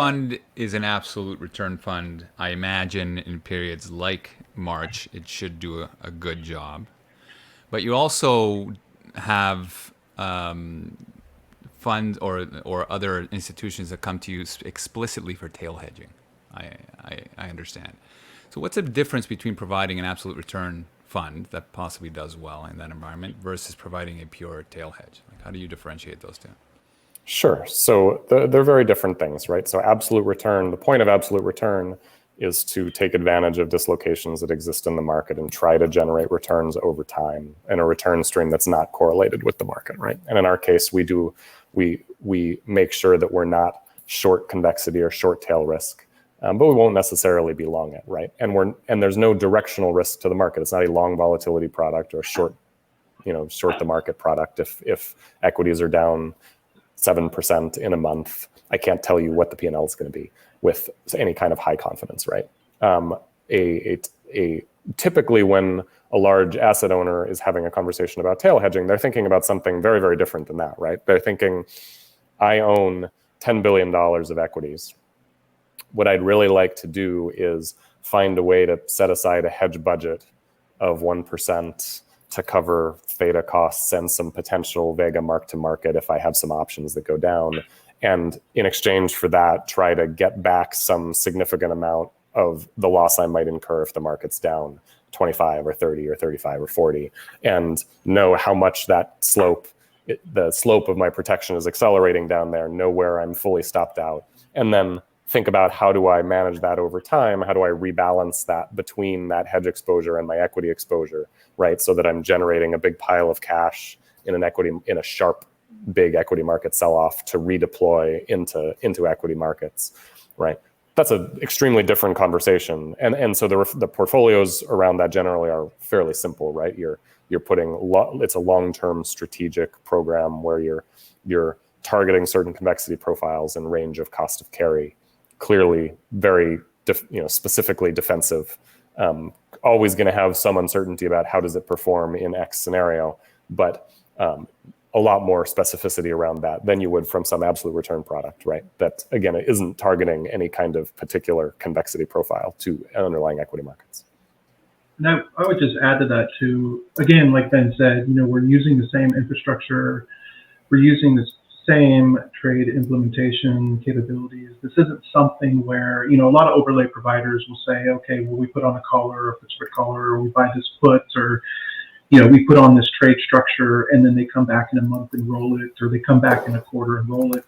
fund is an absolute return fund, I imagine in periods like March, it should do a good job. But you also have funds or other institutions that come to you explicitly for tail hedging. I understand. So what's the difference between providing an absolute return fund that possibly does well in that environment versus providing a pure tail hedge? Like, how do you differentiate those two? Sure. So they're very different things, right? So absolute return, the point of absolute return is to take advantage of dislocations that exist in the market and try to generate returns over time in a return stream that's not correlated with the market, right? And in our case, we make sure that we're not short convexity or short tail risk, but we won't necessarily be long it, right? And there's no directional risk to the market. It's not a long volatility product or short the market product. If equities are down 7% in a month, I can't tell you what the P&L is going to be with any kind of high confidence, right? Typically, when a large asset owner is having a conversation about tail hedging, they're thinking about something very, very different than that, right? They're thinking, I own $10 billion of equities. What I'd really like to do is find a way to set aside a hedge budget of 1% to cover theta costs and some potential Vega mark to market if I have some options that go down. And in exchange for that, try to get back some significant amount of the loss I might incur if the market's down 25 or 30 or 35 or 40, and know how much that the slope of my protection is accelerating down there, know where I'm fully stopped out, and then think about how do I manage that over time? How do I rebalance that between that hedge exposure and my equity exposure, right? So that I'm generating a big pile of cash in a sharp, big equity market sell-off to redeploy into equity markets, right? That's an extremely different conversation. And so the portfolios around that generally are fairly simple, right? You're putting, it's a long-term strategic program where you're targeting certain convexity profiles and range of cost of carry, clearly very specifically defensive, always going to have some uncertainty about how does it perform in X scenario, but a lot more specificity around that than you would from some absolute return product, right? That, again, it isn't targeting any kind of particular convexity profile to underlying equity markets. Now, I would just add to that too, again, like Ben said, we're using the same infrastructure, we're using the same trade implementation capabilities. This isn't something where, a lot of overlay providers will say, okay, well, we put on a collar, a spread collar, or we buy this put, or we put on this trade structure, and then they come back in a month and roll it, or they come back in a quarter and roll it.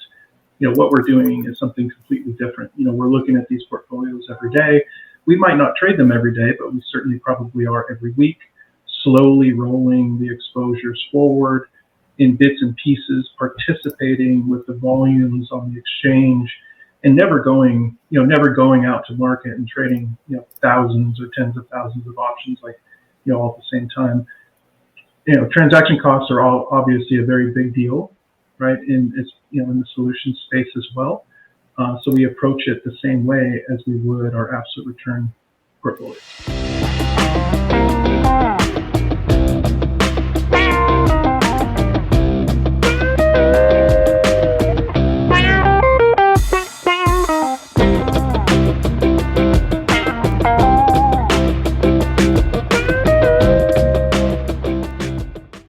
What we're doing is something completely different. We're looking at these portfolios every day. We might not trade them every day, but we certainly probably are every week, slowly rolling the exposures forward in bits and pieces, participating with the volumes on the exchange, and never going out to market and trading, thousands or tens of thousands of options all at the same time. Transaction costs are all obviously a very big deal, right? In the solution space as well. So we approach it the same way as we would our absolute return portfolio.